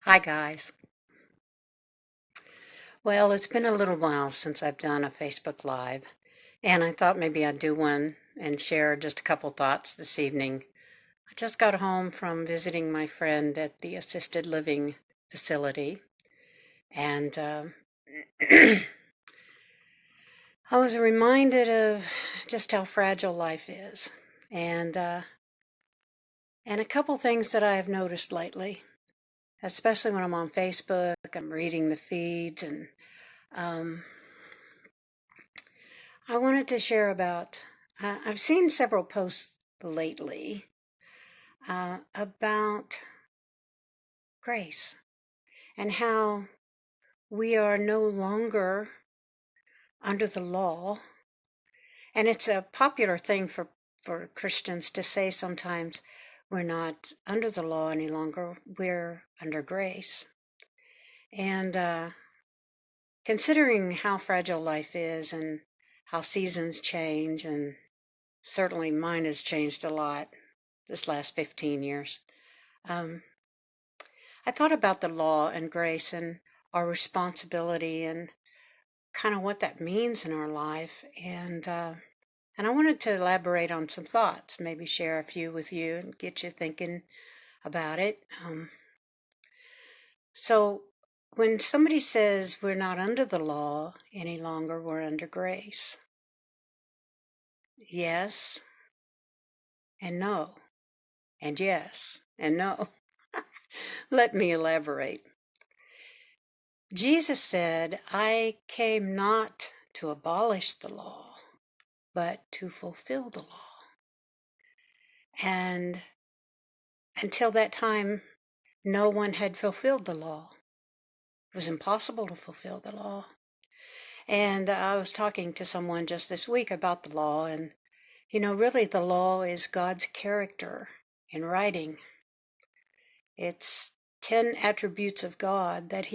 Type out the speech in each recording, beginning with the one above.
Hi, guys. Well, it's been a little while since I've done a Facebook Live, and I thought maybe I'd do one and share just a couple thoughts this evening. I just got home from visiting my friend at the assisted living facility, and I was reminded of just how fragile life is, and uh, and a couple things that I have noticed lately, especially when I'm on Facebook. I'm reading the feeds, and um, I wanted to share about, I've seen several posts lately about grace and how we are no longer under the law. And it's a popular thing for Christians to say sometimes we're not under the law any longer, we're under grace. And considering how fragile life is and how seasons change, and certainly mine has changed a lot this last 15 years. Um, I thought about the law and grace and our responsibility and kind of what that means in our life. And I wanted to elaborate on some thoughts, maybe share a few with you and get you thinking about it. So when somebody says we're not under the law any longer, we're under grace. Yes and no, and yes and no. Let me elaborate. Jesus said, I came not to abolish the law, but to fulfill the law. And until that time, no one had fulfilled the law. It was impossible to fulfill the law. And I was talking to someone just this week about the law, and really the law is God's character in writing. It's 10 attributes of God that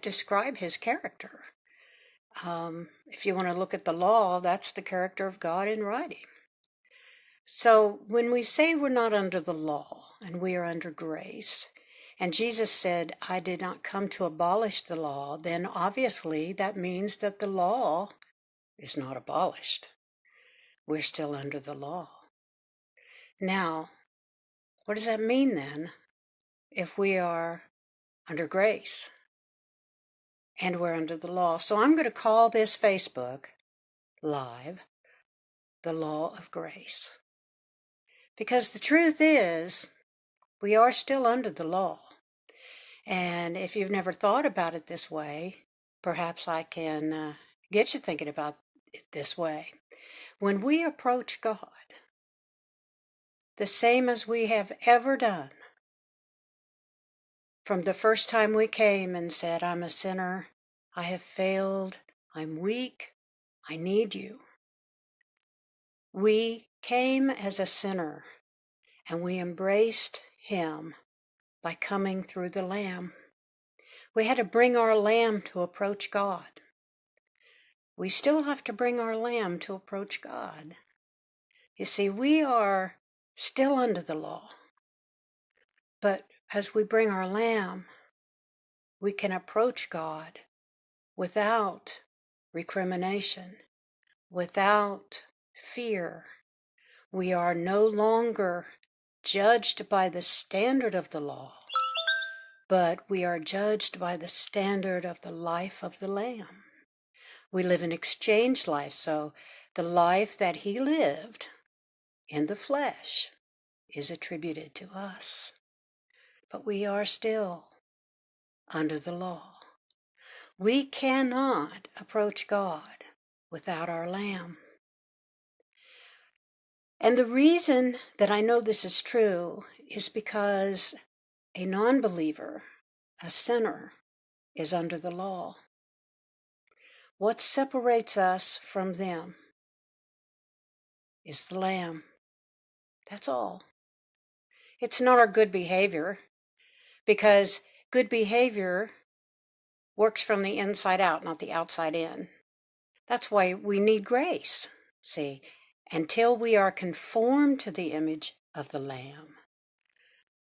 describe his character. If you want to look at the law, that's the character of God in writing. So when we say we're not under the law and we are under grace, and Jesus said, I did not come to abolish the law, then obviously that means that the law is not abolished. We're still under the law. Now, what does that mean then if we are under grace and we're under the law? So I'm going to call this Facebook Live the Law of Grace. Because the truth is, we are still under the law. And if you've never thought about it this way, perhaps I can get you thinking about it this way. When we approach God, the same as we have ever done, from the first time we came and said, I'm a sinner, I have failed, I'm weak, I need you. We came as a sinner and we embraced him by coming through the Lamb. We had to bring our lamb to approach God. We still have to bring our lamb to approach God. You see, we are still under the law. But as we bring our lamb, we can approach God without recrimination, without fear. We are no longer judged by the standard of the law, but we are judged by the standard of the life of the Lamb. We live an exchange life, so the life that he lived in the flesh is attributed to us. But we are still under the law. We cannot approach God without our Lamb. And the reason that I know this is true is because a non-believer, a sinner, is under the law. What separates us from them is the Lamb. That's all. It's not our good behavior, because good behavior works from the inside out, not the outside in. That's why we need grace. See, until we are conformed to the image of the Lamb,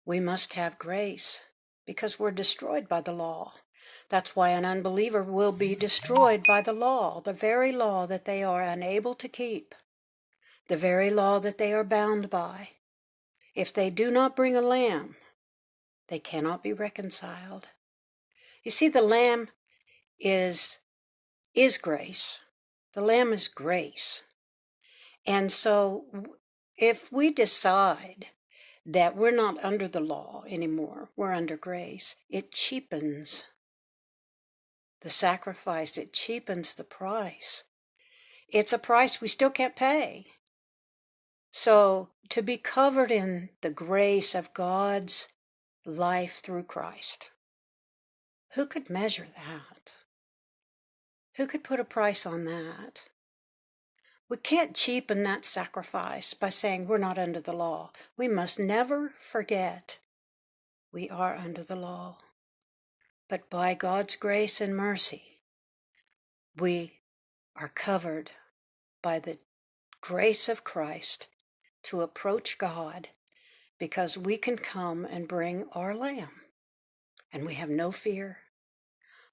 we must have grace because we're destroyed by the law. That's why an unbeliever will be destroyed by the law, the very law that they are unable to keep, the very law that they are bound by. If they do not bring a lamb, they cannot be reconciled. You see, the lamb is grace. The lamb is grace. And so if we decide that we're not under the law anymore, we're under grace, it cheapens the sacrifice. It cheapens the price. It's a price we still can't pay. So to be covered in the grace of God's life through Christ, who could measure that? Who could put a price on that? We can't cheapen that sacrifice by saying we're not under the law. We must never forget we are under the law. But by God's grace and mercy, we are covered by the grace of Christ to approach God, because we can come and bring our lamb and we have no fear.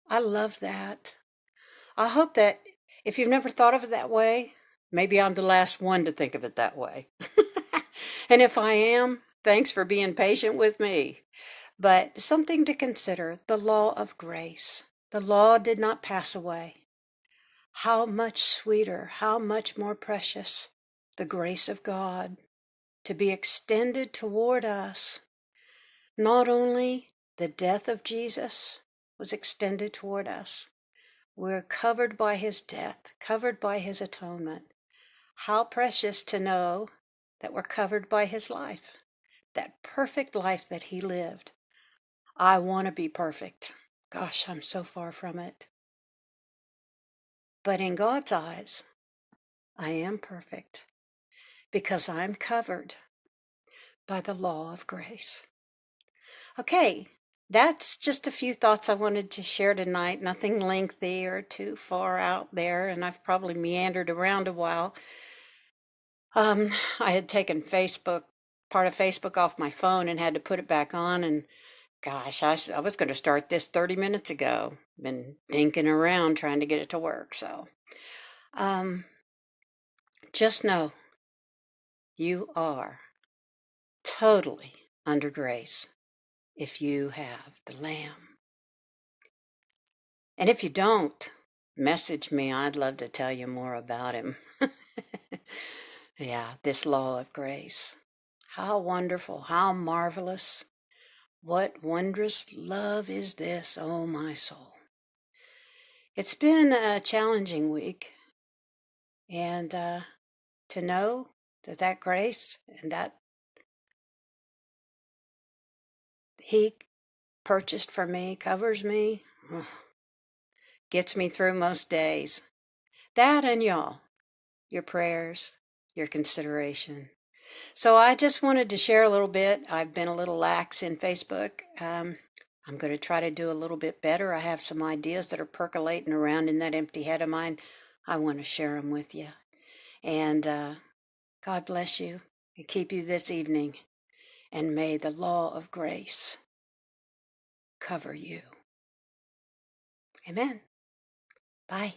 I love that. I hope that if you've never thought of it that way, maybe I'm the last one to think of it that way. And if I am, thanks for being patient with me. But something to consider, the law of grace. The law did not pass away. How much sweeter, how much more precious the grace of God to be extended toward us. Not only the death of Jesus was extended toward us, we're covered by his death, covered by his atonement. How precious to know that we're covered by his life, that perfect life that he lived. I want to be perfect. Gosh, I'm so far from it. But in God's eyes, I am perfect because I'm covered by the law of grace. Okay, that's just a few thoughts I wanted to share tonight. Nothing lengthy or too far out there, and I've probably meandered around a while. I had taken part of Facebook off my phone and had to put it back on, and gosh, I was going to start this 30 minutes ago. Been dinking around trying to get it to work, so just know you are totally under grace if you have the Lamb. And if you don't, message me. I'd love to tell you more about him. Yeah, this law of grace. How wonderful, how marvelous. What wondrous love is this, oh my soul. It's been a challenging week. And to know that grace and that he purchased for me, covers me, gets me through most days. That and y'all, your prayers, your consideration. So I just wanted to share a little bit. I've been a little lax in Facebook. I'm going to try to do a little bit better. I have some ideas that are percolating around in that empty head of mine. I want to share them with you. And God bless you and keep you this evening. And may the law of grace cover you. Amen. Bye.